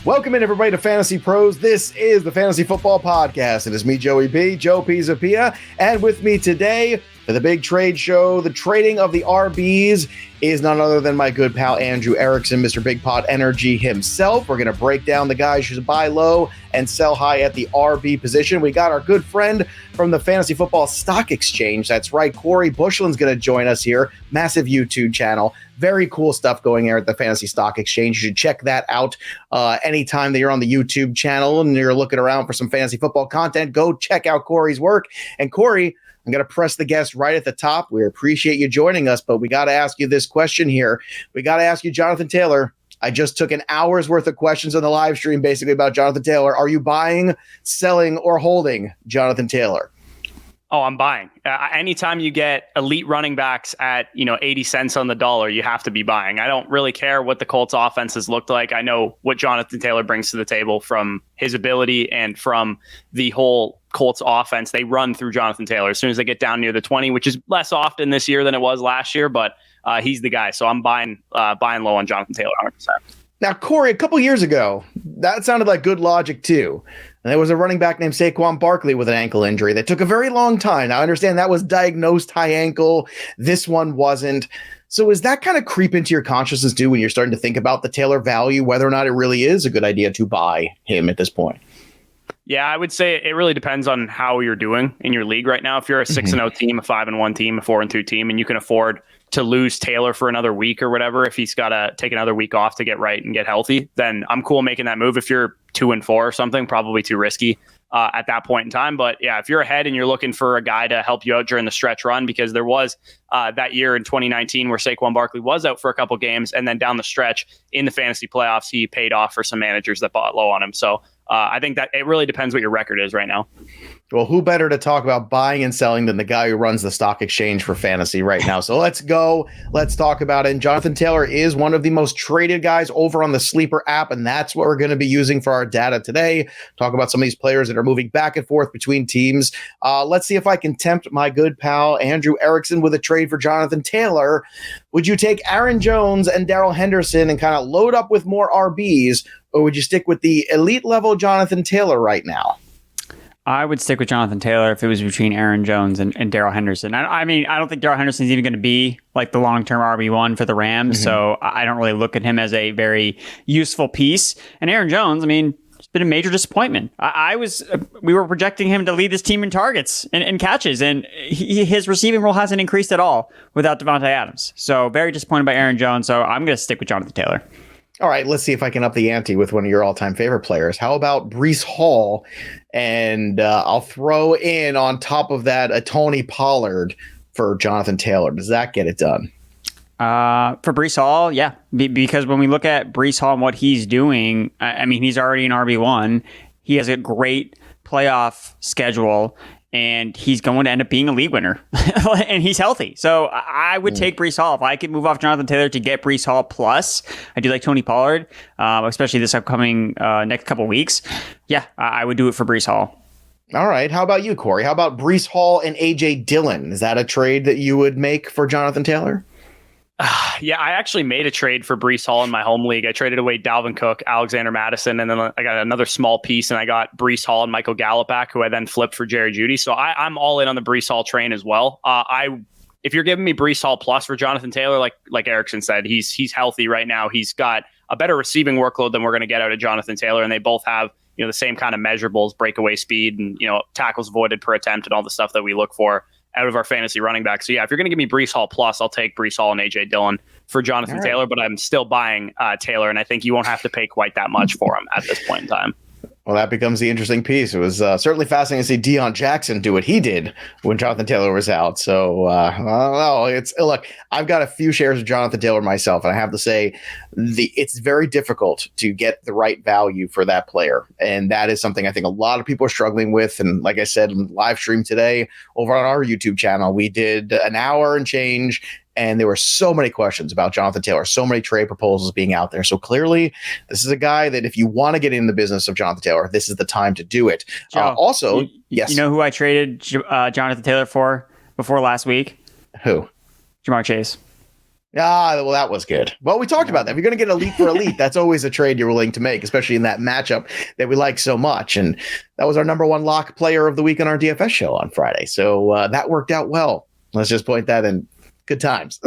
Welcome in, everybody, to Fantasy Pros. This is the Fantasy Football Podcast. It is me, Joey B, Joe Pizzapia, and with me today for the big trade show, the trading of the RBs, is none other than my good pal Andrew Erickson, Mr. Big Pot Energy himself. We're going to break down the guys who buy low and sell high at the RB position. We got our good friend from the Fantasy Football Stock Exchange. That's right, Corey Buschlen's going to join us here. Massive YouTube channel. Very cool stuff going there at the Fantasy Stock Exchange. You should check that out anytime that you're on the YouTube channel and you're looking around for some fantasy football content. Go check out Corey's work. And Corey, I'm going to press the guest right at the top. We appreciate you joining us, but we got to ask you this question here. We got to ask you, Jonathan Taylor. I just took an hour's worth of questions on the live stream basically about Jonathan Taylor. Are you buying, selling, or holding Jonathan Taylor? Oh, I'm buying. Anytime you get elite running backs at 80 cents on the dollar, you have to be buying. I don't really care what the Colts offenses looked like. I know what Jonathan Taylor brings to the table from his ability and from the whole Colts offense. They run through Jonathan Taylor as soon as they get down near the 20, which is less often this year than it was last year, but he's the guy. So I'm buying low on Jonathan Taylor 100%. Now, Corey, a couple years ago, that sounded like good logic too. And there was a running back named Saquon Barkley with an ankle injury that took a very long time. Now, I understand that was diagnosed high ankle. This one wasn't. So is that kind of creep into your consciousness too when you're starting to think about the Taylor value, whether or not it really is a good idea to buy him at this point? Yeah, I would say it really depends on how you're doing in your league right now. If you're a 6-0 team, a 5-1 team, a 4-2 team, and you can afford to lose Taylor for another week or whatever, if he's got to take another week off to get right and get healthy, then I'm cool making that move. If you're 2-4 or something, probably too risky at that point in time. But yeah, if you're ahead and you're looking for a guy to help you out during the stretch run, because there was that year in 2019 where Saquon Barkley was out for a couple games, and then down the stretch in the fantasy playoffs, he paid off for some managers that bought low on him. So I think that it really depends what your record is right now. Well, who better to talk about buying and selling than the guy who runs the stock exchange for fantasy right now? So let's go. Let's talk about it. And Jonathan Taylor is one of the most traded guys over on the Sleeper app, and that's what we're going to be using for our data today. Talk about some of these players that are moving back and forth between teams. Let's see if I can tempt my good pal Andrew Erickson with a trade for Jonathan Taylor. Would you take Aaron Jones and Darrell Henderson and kind of load up with more RBs, or would you stick with the elite level Jonathan Taylor right now? I would stick with Jonathan Taylor if it was between Aaron Jones and Darrell Henderson. I mean, I don't think Darrell Henderson is even going to be like the long-term RB1 for the Rams, so I don't really look at him as a very useful piece. And Aaron Jones, I mean, it's been a major disappointment. We were projecting him to lead this team in targets and catches, and his receiving role hasn't increased at all without Devontae Adams. So very disappointed by Aaron Jones, so I'm going to stick with Jonathan Taylor. All right, let's see if I can up the ante with one of your all-time favorite players. How about Breece Hall? And I'll throw in on top of that a Tony Pollard for Jonathan Taylor. Does that get it done? For Breece Hall, yeah. Because when we look at Breece Hall and what he's doing, I mean, he's already an RB1. He has a great playoff schedule, and he's going to end up being a league winner. And he's healthy. So I would take Breece Hall. If I could move off Jonathan Taylor to get Breece Hall plus, I do like Tony Pollard, especially this upcoming next couple weeks. Yeah, I would do it for Breece Hall. All right. How about you, Corey? How about Breece Hall and A.J. Dillon? Is that a trade that you would make for Jonathan Taylor? Yeah, I actually made a trade for Breece Hall in my home league. I traded away Dalvin Cook, Alexander Mattison, and then I got another small piece, and I got Breece Hall and Michael Gallup back, who I then flipped for Jerry Jeudy. So I'm all in on the Breece Hall train as well. If you're giving me Breece Hall plus for Jonathan Taylor, like Erickson said, he's healthy right now. He's got a better receiving workload than we're going to get out of Jonathan Taylor, and they both have the same kind of measurables, breakaway speed, and tackles avoided per attempt, and all the stuff that we look for out of our fantasy running back. So yeah, if you're going to give me Breece Hall plus, I'll take Breece Hall and A.J. Dillon for Jonathan Taylor, but I'm still buying Taylor, and I think you won't have to pay quite that much for him at this point in time. Well, that becomes the interesting piece. It was certainly fascinating to see Deion Jackson do what he did when Jonathan Taylor was out. So, I don't know. Look, I've got a few shares of Jonathan Taylor myself, and I have to say it's very difficult to get the right value for that player. And that is something I think a lot of people are struggling with. And like I said, live stream today over on our YouTube channel, we did an hour and change, and there were so many questions about Jonathan Taylor, so many trade proposals being out there. So clearly, this is a guy that if you want to get in the business of Jonathan Taylor, this is the time to do it. Joe, yes. You know who I traded Jonathan Taylor for before last week? Who? Jamar Chase. Well, that was good. Well, we talked about that. If you're going to get elite for elite, that's always a trade you're willing to make, especially in that matchup that we like so much. And that was our number one lock player of the week on our DFS show on Friday. So that worked out well. Let's just point that in. Good times.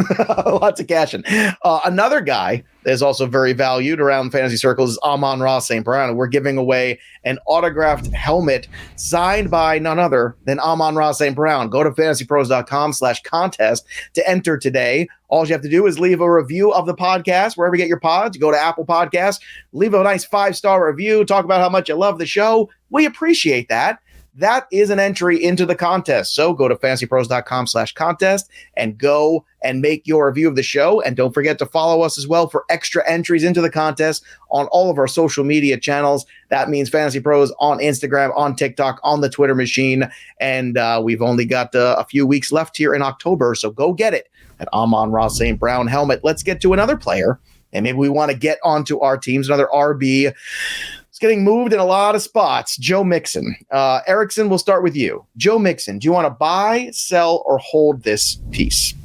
Lots of cash in. Another guy that is also very valued around fantasy circles is Amon-Ra St. Brown. And we're giving away an autographed helmet signed by none other than Amon-Ra St. Brown. Go to fantasypros.com/contest to enter today. All you have to do is leave a review of the podcast wherever you get your pods. You go to Apple Podcasts, leave a nice 5-star review, talk about how much you love the show. We appreciate that. That is an entry into the contest. So go to fantasypros.com/contest and go and make your review of the show. And don't forget to follow us as well for extra entries into the contest on all of our social media channels. That means Fantasy Pros on Instagram, on TikTok, on the Twitter machine. And we've only got a few weeks left here in October. So go get it. An Amon-Ra St. Brown helmet. Let's get to another player. And maybe we want to get onto our teams, another RB. Getting moved in a lot of spots. Joe Mixon. Erickson, we'll start with you. Joe Mixon, do you want to buy, sell, or hold this piece?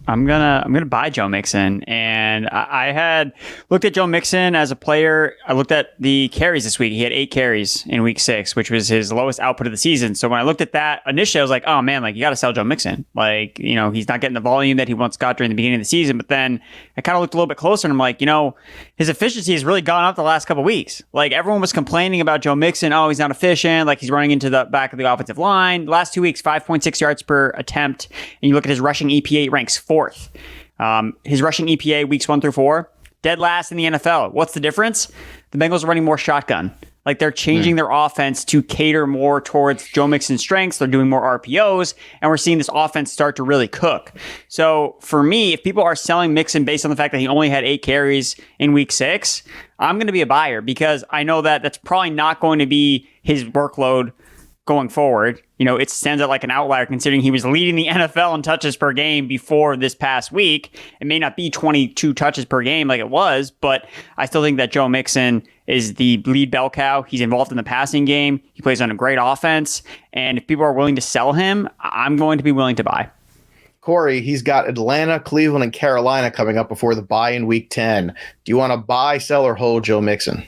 I'm gonna buy Joe Mixon, and I had looked at Joe Mixon as a player. I looked at the carries this week. He had 8 carries in week 6, which was his lowest output of the season. So when I looked at that initially, I was like, oh man, like you got to sell Joe Mixon. Like, you know, he's not getting the volume that he once got during the beginning of the season. But then I kind of looked a little bit closer, and I'm like, you know, his efficiency has really gone up the last couple of weeks. Like everyone was complaining about Joe Mixon. Oh, he's not efficient. Like he's running into the back of the offensive line. The last 2 weeks, 5.6 yards per attempt. And you look at his rushing EPA, ranks 4th. His rushing EPA weeks 1 through 4, dead last in the NFL. What's the difference? The Bengals are running more shotgun. Like they're changing their offense to cater more towards Joe Mixon's strengths. They're doing more RPOs, and we're seeing this offense start to really cook. So for me, if people are selling Mixon based on the fact that he only had 8 carries in week 6, I'm going to be a buyer because I know that that's probably not going to be his workload going forward. You know, it stands out like an outlier considering he was leading the NFL in touches per game before this past week. It may not be 22 touches per game like it was, but I still think that Joe Mixon is the lead bell cow. He's involved in the passing game. He plays on a great offense. And if people are willing to sell him, I'm going to be willing to buy. Corey, he's got Atlanta, Cleveland, and Carolina coming up before the bye in week 10. Do you want to buy, sell, or hold Joe Mixon?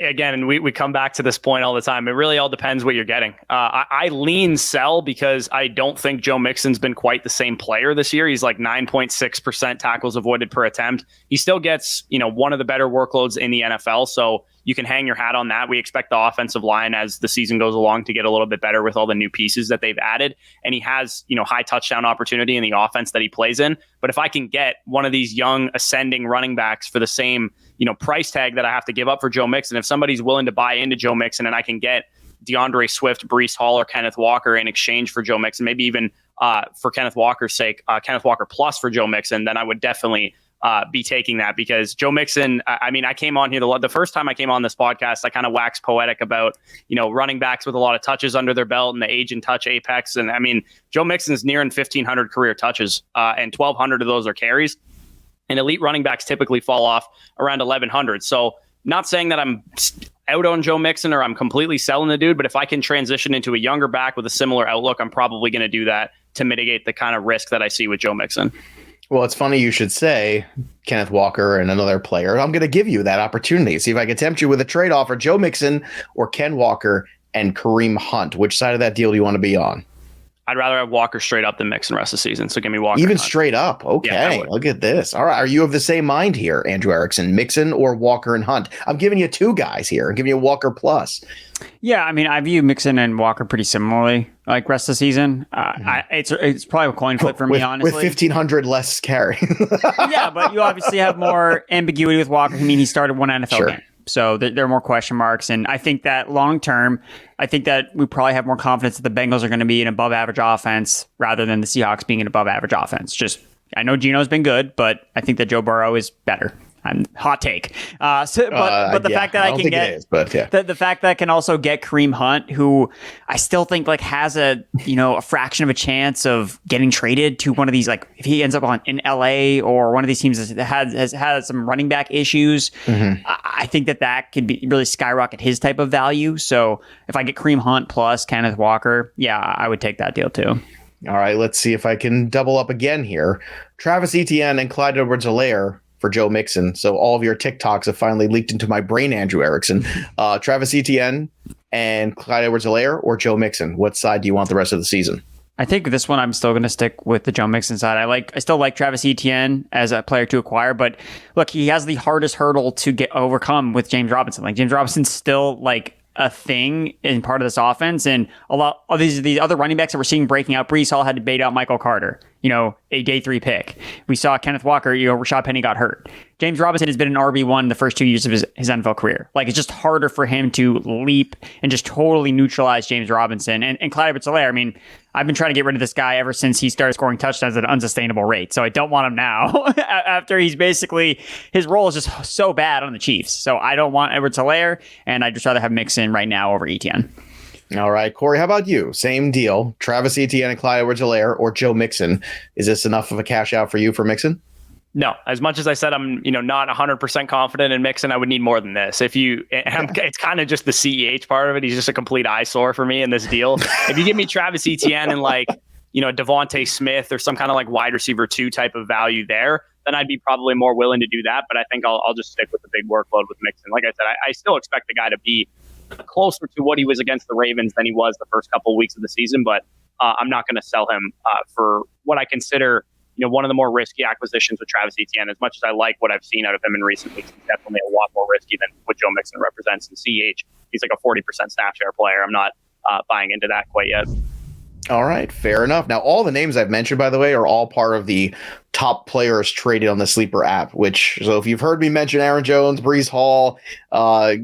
Again, we come back to this point all the time. It really all depends what you're getting. I lean sell because I don't think Joe Mixon's been quite the same player this year. He's like 9.6% tackles avoided per attempt. He still gets, you know, one of the better workloads in the NFL. So you can hang your hat on that. We expect the offensive line as the season goes along to get a little bit better with all the new pieces that they've added. And he has, you know, high touchdown opportunity in the offense that he plays in. But if I can get one of these young ascending running backs for the same, you know, price tag that I have to give up for Joe Mixon, if somebody's willing to buy into Joe Mixon and I can get DeAndre Swift, Breece Hall, or Kenneth Walker in exchange for Joe Mixon, maybe even for Kenneth Walker's sake, Kenneth Walker plus for Joe Mixon, then I would definitely be taking that because Joe Mixon, I mean, I came on here the first time I came on this podcast, I kind of waxed poetic about, you know, running backs with a lot of touches under their belt and the age and touch apex. And I mean, Joe Mixon's nearing 1,500 career touches and 1,200 of those are carries. And elite running backs typically fall off around 1,100. So not saying that I'm out on Joe Mixon or I'm completely selling the dude, but if I can transition into a younger back with a similar outlook, I'm probably going to do that to mitigate the kind of risk that I see with Joe Mixon. Well, it's funny you should say Kenneth Walker and another player. I'm going to give you that opportunity. See if I can tempt you with a trade offer, Joe Mixon or Ken Walker and Kareem Hunt. Which side of that deal do you want to be on? I'd rather have Walker straight up than Mixon rest of the season. So give me Walker. Even straight up. Okay. Yeah, look at this. All right. Are you of the same mind here, Andrew Erickson? Mixon or Walker and Hunt? I'm giving you 2 guys here. I'm giving you Walker plus. Yeah, I mean, I view Mixon and Walker pretty similarly, like rest of the season. It's probably a coin flip for me, honestly. With 1,500 less carry. Yeah, but you obviously have more ambiguity with Walker. I mean, he started one NFL game. So there are more question marks. And I think that long term, I think that we probably have more confidence that the Bengals are going to be an above average offense rather than the Seahawks being an above average offense. Just, I know Geno's been good, but I think that Joe Burrow is better. Hot take. But the fact that I can get the fact that I can also get Kareem Hunt, who I still think like has a fraction of a chance of getting traded to one of these, like if he ends up in LA or one of these teams that has had some running back issues, I think that could be really skyrocket his type of value. So if I get Kareem Hunt plus Kenneth Walker, yeah, I would take that deal too. All right, let's see if I can double up again here. Travis Etienne and Clyde Edwards-Helaire for Joe Mixon. So all of your TikToks have finally leaked into my brain, Andrew Erickson. Travis Etienne and Clyde Edwards-Helaire or Joe Mixon? What side do you want the rest of the season? I think this one I'm still going to stick with the Joe Mixon side. I still like Travis Etienne as a player to acquire, but look, he has the hardest hurdle to overcome with James Robinson. Like James Robinson's still like a thing in part of this offense, and a lot of these other running backs that we're seeing breaking out. Breece Hall had to bait out Michael Carter, a day 3 pick. We saw Kenneth Walker, Rashad Penny got hurt. James Robinson has been an RB1 the first 2 years of his NFL career. Like, it's just harder for him to leap and just totally neutralize James Robinson. And Clyde Edwards-Helaire, I mean, I've been trying to get rid of this guy ever since he started scoring touchdowns at an unsustainable rate. So I don't want him now after his role is just so bad on the Chiefs. So I don't want Edwards-Helaire, and I'd just rather have Mixon right now over Etienne. All right, Corey, how about you? Same deal. Travis Etienne and Clyde Edwards-Helaire or Joe Mixon. Is this enough of a cash out for you for Mixon? No, as much as I said I'm, not 100% confident in Mixon, I would need more than this. It's kind of just the CEH part of it. He's just a complete eyesore for me in this deal. If you give me Travis Etienne and Devontae Smith or some kind of wide receiver 2 type of value there, then I'd be probably more willing to do that. But I think I'll just stick with the big workload with Mixon. Like I said, I still expect the guy to be closer to what he was against the Ravens than he was the first couple of weeks of the season. But I'm not going to sell him for what I consider one of the more risky acquisitions with Travis Etienne. As much as I like what I've seen out of him in recent weeks, he's definitely a lot more risky than what Joe Mixon represents. And CH, he's like a 40% snap share player. I'm not buying into that quite yet. All right, fair enough. Now, all the names I've mentioned, by the way, are all part of the top players traded on the Sleeper app, so if you've heard me mention Aaron Jones, Breece Hall,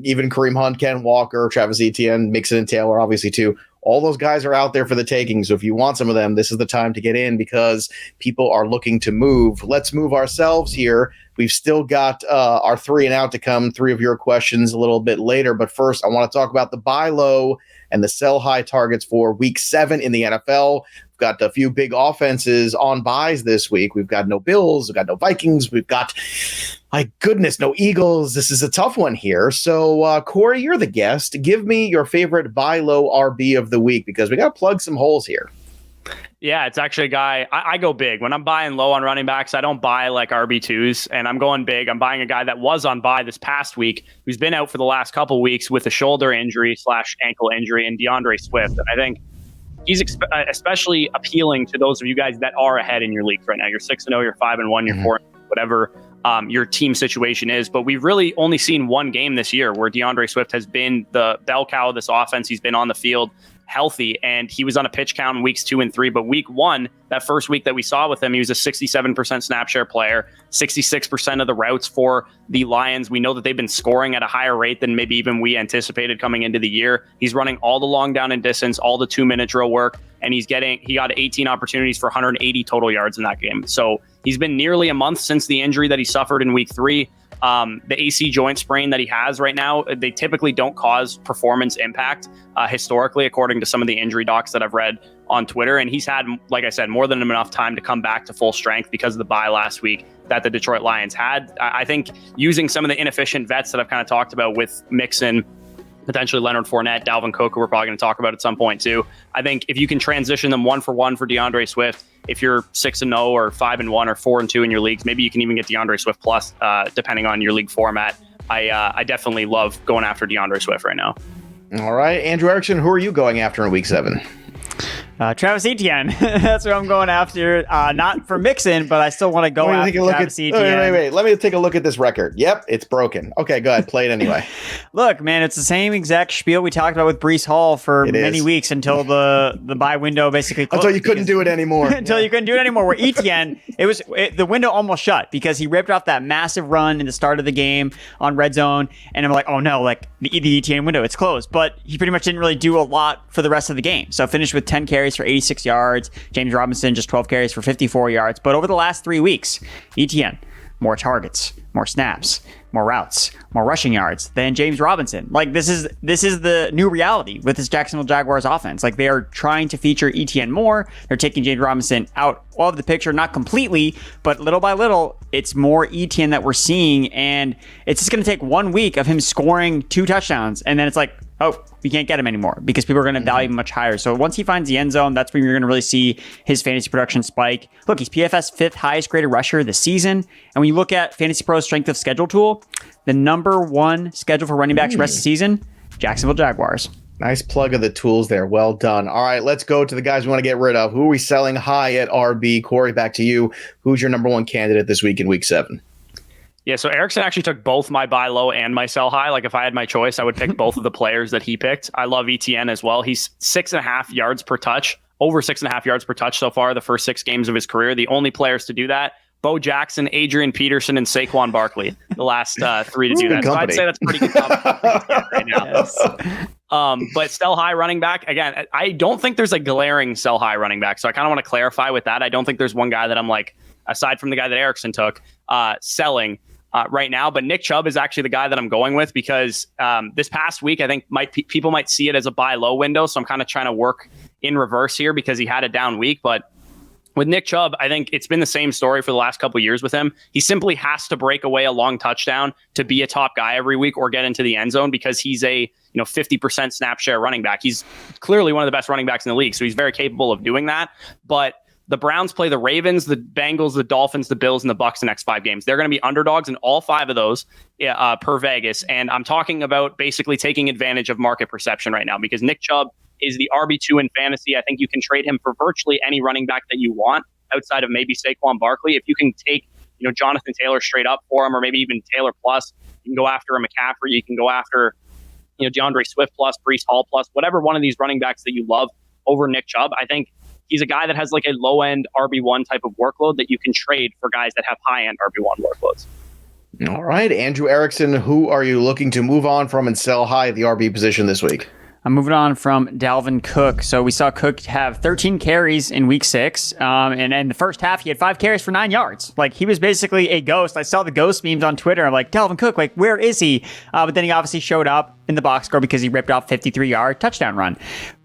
even Kareem Hunt, Ken Walker, Travis Etienne, Mixon and Taylor, obviously, too. All those guys are out there for the taking. So if you want some of them, this is the time to get in because people are looking to move. Let's move ourselves here. We've still got our 3 and out to come, 3 of your questions a little bit later. But first, I want to talk about the buy low and the sell high targets for week 7 in the NFL. We've got a few big offenses on buys this week. We've got no Bills. We've got no Vikings. We've got, my goodness, no Eagles. This is a tough one here. So, Corey, you're the guest. Give me your favorite buy low RB of the week because we got to plug some holes here. Yeah, it's actually a guy. I go big. When I'm buying low on running backs, I don't buy RB2s, and I'm going big. I'm buying a guy that was on buy this past week, who's been out for the last couple weeks with a shoulder injury / ankle injury, and DeAndre Swift. And I think he's especially appealing to those of you guys that are ahead in your leagues right now. You're 6-0, you're 5-1, you're 4, whatever your team situation is. But we've really only seen one game this year where DeAndre Swift has been the bell cow of this offense. He's been on the field healthy, and he was on a pitch count in weeks 2 and 3. But week 1, that first week that we saw with him, he was a 67% snap share player, 66% of the routes for the Lions. We know that they've been scoring at a higher rate than maybe even we anticipated coming into the year. He's running all the long down and distance, all the 2-minute drill work, and he got 18 opportunities for 180 total yards in that game. So he's been nearly a month since the injury that he suffered in week 3. The AC joint sprain that he has right now, they typically don't cause performance impact historically, according to some of the injury docs that I've read on Twitter. And he's had, like I said, more than enough time to come back to full strength because of the bye last week that the Detroit Lions had. I think using some of the inefficient vets that I've kind of talked about with Mixon, potentially Leonard Fournette, Dalvin Cook, who we're probably going to talk about at some point too. I think if you can transition them 1-for-1 for DeAndre Swift, if you're 6-0 or 5-1 or 4-2 in your leagues, maybe you can even get DeAndre Swift plus, depending on your league format. I definitely love going after DeAndre Swift right now. All right, Andrew Erickson, who are you going after in week 7? Travis Etienne. That's what I'm going after. Not for Mixon, but I still want to go after Travis Etienne. Wait. Let me take a look at this record. Yep, it's broken. Okay, go ahead. Play it anyway. Look, man, it's the same exact spiel we talked about with Breece Hall for many weeks until the buy window basically closed. Until you couldn't do it anymore. You couldn't do it anymore. Where Etienne, the window almost shut because he ripped off that massive run in the start of the game on red zone. And I'm like, oh no, the Etienne window, it's closed. But he pretty much didn't really do a lot for the rest of the game. So finished with 10 carries for 86 yards. James Robinson just 12 carries for 54 yards. But over the last 3 weeks, Etienne, more targets, more snaps, more routes, more rushing yards than James Robinson. This is the new reality with this Jacksonville Jaguars offense. They are trying to feature Etienne more. They're taking James Robinson out of the picture, not completely, but little by little, it's more Etienne that we're seeing. And it's just going to take 1 week of him scoring 2 touchdowns. And then it's like, oh, we can't get him anymore because people are going to value him much higher. So once he finds the end zone, that's when you're going to really see his fantasy production spike. Look, he's PFF's 5th highest graded rusher this season. And when you look at Fantasy Pros strength of schedule tool, the number 1 schedule for running backs rest of the season, Jacksonville Jaguars. Nice plug of the tools there. Well done. All right, let's go to the guys we want to get rid of. Who are we selling high at RB? Corey, back to you. Who's your number 1 candidate this week in week 7? Yeah, so Erickson actually took both my buy low and my sell high. Like if I had my choice, I would pick both of the players that he picked. I love Etienne as well. He's 6.5 yards per touch, over 6.5 yards per touch so far the first 6 games of his career. The only players to do that, Bo Jackson, Adrian Peterson, and Saquon Barkley, the last 3 to do that. So I'd say that's pretty good company right now. Yes. But sell high running back, again, I don't think there's a glaring sell high running back. So I kind of want to clarify with that. I don't think there's one guy that I'm like, aside from the guy that Erickson took, selling right now. But Nick Chubb is actually the guy that I'm going with because this past week, I think people might see it as a buy low window. So I'm kind of trying to work in reverse here because he had a down week. But with Nick Chubb, I think it's been the same story for the last couple of years with him. He simply has to break away a long touchdown to be a top guy every week or get into the end zone because he's a 50% snap share running back. He's clearly one of the best running backs in the league, so he's very capable of doing that. But the Browns play the Ravens, the Bengals, the Dolphins, the Bills, and the Bucs the next 5 games. They're going to be underdogs in all 5 of those per Vegas. And I'm talking about basically taking advantage of market perception right now because Nick Chubb is the RB2 in fantasy. I think you can trade him for virtually any running back that you want outside of maybe Saquon Barkley. If you can take Jonathan Taylor straight up for him or maybe even Taylor plus, you can go after a McCaffrey. You can go after DeAndre Swift plus, Breece Hall plus, whatever one of these running backs that you love over Nick Chubb. I think he's a guy that has like a low-end RB1 type of workload that you can trade for guys that have high-end RB1 workloads. All right, Andrew Erickson, who are you looking to move on from and sell high at the RB position this week? I'm moving on from Dalvin Cook. So we saw Cook have 13 carries in week 6. And in the first half, he had 5 carries for 9 yards. Like, he was basically a ghost. I saw the ghost memes on Twitter. I'm like, Dalvin Cook, like, where is he? But then he obviously showed up in the box score because he ripped off 53-yard touchdown run.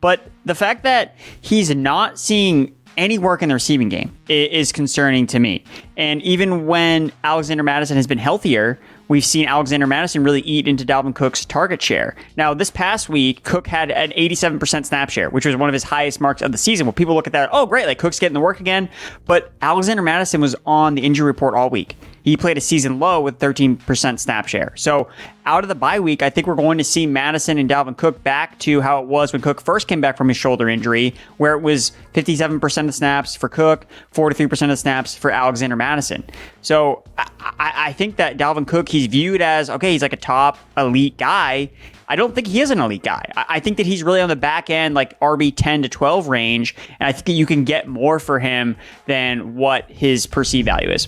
But the fact that he's not seeing any work in the receiving game is concerning to me. And even when Alexander Mattison has been healthier, we've seen Alexander Mattison really eat into Dalvin Cook's target share. Now, this past week, Cook had an 87% snap share, which was one of his highest marks of the season. Well, people look at that, oh, great, like Cook's getting the work again. But Alexander Mattison was on the injury report all week. He played a season low with 13% snap share. So out of the bye week, I think we're going to see Mattison and Dalvin Cook back to how it was when Cook first came back from his shoulder injury, where it was 57% of snaps for Cook, 43% of snaps for Alexander Mattison. So I think that Dalvin Cook, he's viewed as, okay, he's like a top elite guy. I don't think he is an elite guy. I think that he's really on the back end, like RB 10 to 12 range. And I think that you can get more for him than what his perceived value is.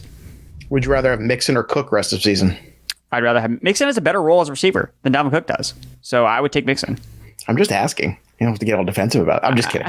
Would you rather have Mixon or Cook rest of season? I'd rather have Mixon has a better role as a receiver than Dalvin Cook does. So I would take Mixon. I'm just asking. You don't have to get all defensive about it. I'm just kidding.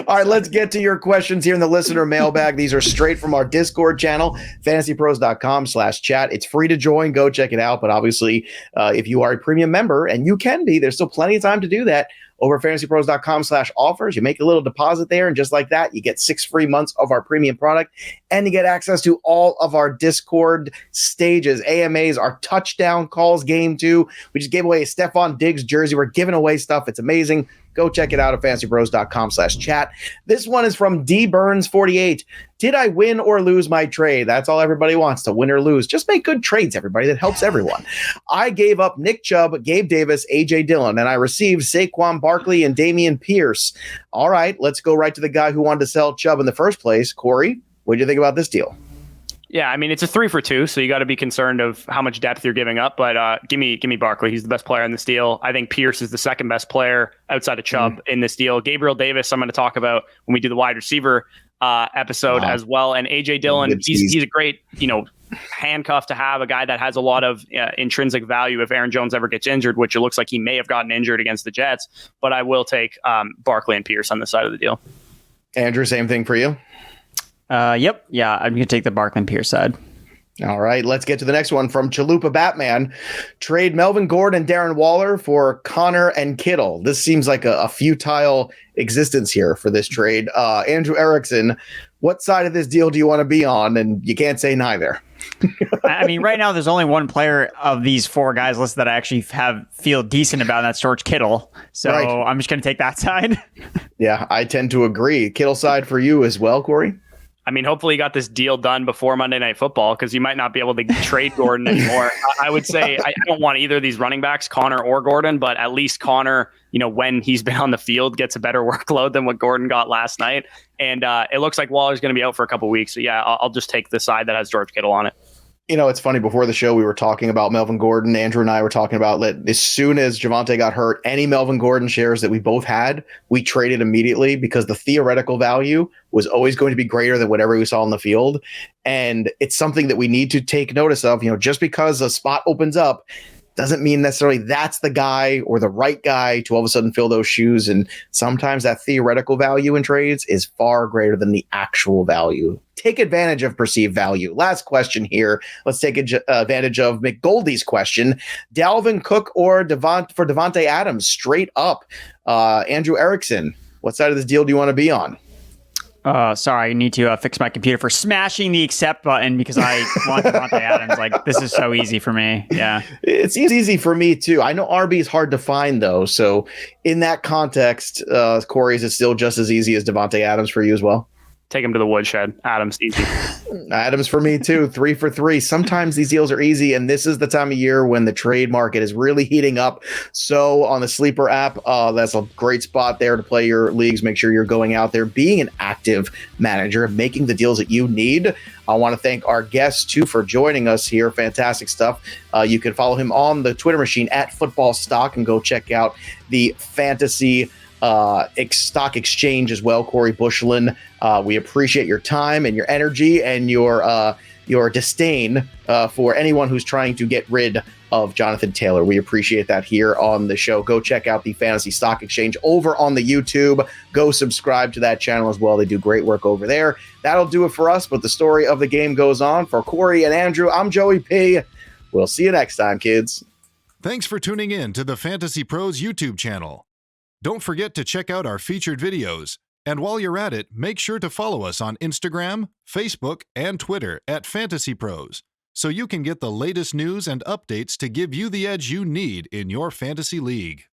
All right, let's get to your questions here in the listener mailbag. These are straight from our Discord channel, fantasypros.com/chat. It's free to join. Go check it out. But obviously, if you are a premium member, and you can be, there's still plenty of time to do that. Over fantasypros.com/offers, you make a little deposit there, and just like that, you get 6 free months of our premium product, and you get access to all of our Discord stages, AMAs, our touchdown calls game 2. We just gave away a Stephon Diggs jersey. We're giving away stuff. It's amazing. Go check it out at fantasypros.com/chat. This one is from D Burns 48. Did I win or lose my trade? That's all everybody wants, to win or lose. Just make good trades, everybody. That helps everyone. I gave up Nick Chubb, Gabe Davis, AJ Dillon, and I received Saquon Barkley and Dameon Pierce. All right, let's go right to the guy who wanted to sell Chubb in the first place. Corey, what did you think about this deal? Yeah, I mean, it's a 3 for 2, so you got to be concerned of how much depth you're giving up. But give me Barkley. He's the best player in this deal. I think Pierce is the second best player outside of Chubb in this deal. Gabriel Davis, I'm going to talk about when we do the wide receiver episode as well. And AJ Dillon, he's a great, handcuff to have, a guy that has a lot of intrinsic value if Aaron Jones ever gets injured, which it looks like he may have gotten injured against the Jets. But I will take Barkley and Pierce on the side of the deal. Andrew, same thing for you? Yep. Yeah, I'm going to take the Barkley and Pierce side. All right, let's get to the next one from Chalupa Batman. Trade Melvin Gordon and Darren Waller for Connor and Kittle. This seems like a futile existence here for this trade. Andrew Erickson, what side of this deal do you want to be on? And you can't say neither. I mean, right now there's only one player of these four guys listed that I actually feel decent about, and that's George Kittle. So right. I'm just going to take that side. Yeah, I tend to agree. Kittle side for you as well, Corey? I mean, hopefully you got this deal done before Monday Night Football, because you might not be able to trade Gordon anymore. I would say I don't want either of these running backs, Connor or Gordon, but at least Connor, when he's been on the field, gets a better workload than what Gordon got last night. And it looks like Waller's going to be out for a couple of weeks. So yeah, I'll just take the side that has George Kittle on it. It's funny. Before the show, we were talking about Melvin Gordon. Andrew and I were talking about as soon as Javonte got hurt, any Melvin Gordon shares that we both had, we traded immediately because the theoretical value was always going to be greater than whatever we saw on the field. And it's something that we need to take notice of. Just because a spot opens up doesn't mean necessarily that's the guy or the right guy to all of a sudden fill those shoes. And sometimes that theoretical value in trades is far greater than the actual value. Take advantage of perceived value. Last question here. Let's take advantage of McGoldie's question. Dalvin Cook or Devontae Adams straight up. Andrew Erickson, what side of this deal do you want to be on? Sorry, I need to fix my computer for smashing the accept button because I want Devontae Adams. Like, this is so easy for me. Yeah. It's easy for me, too. I know RB is hard to find, though. So in that context, Corey, is it still just as easy as Devontae Adams for you as well? Take him to the woodshed. Adams, easy. Adams for me, too. 3 for 3. Sometimes these deals are easy, and this is the time of year when the trade market is really heating up. So on the Sleeper app, that's a great spot there to play your leagues. Make sure you're going out there, being an active manager, making the deals that you need. I want to thank our guests, too, for joining us here. Fantastic stuff. You can follow him on the Twitter machine at Football Stock and go check out the Fantasy Stock Exchange as well. Corey Buschlen, we appreciate your time and your energy and your disdain for anyone who's trying to get rid of Jonathan Taylor. We appreciate that here on the show. Go check out the Fantasy Stock Exchange over on the YouTube. Go subscribe to that channel as well. They do great work over there. That'll do it for us, but the story of the game goes on. For Corey and Andrew, I'm Joey P. We'll see you next time, kids. Thanks for tuning in to the Fantasy Pros YouTube channel. Don't forget to check out our featured videos. And while you're at it, make sure to follow us on Instagram, Facebook, and Twitter at FantasyPros, so you can get the latest news and updates to give you the edge you need in your fantasy league.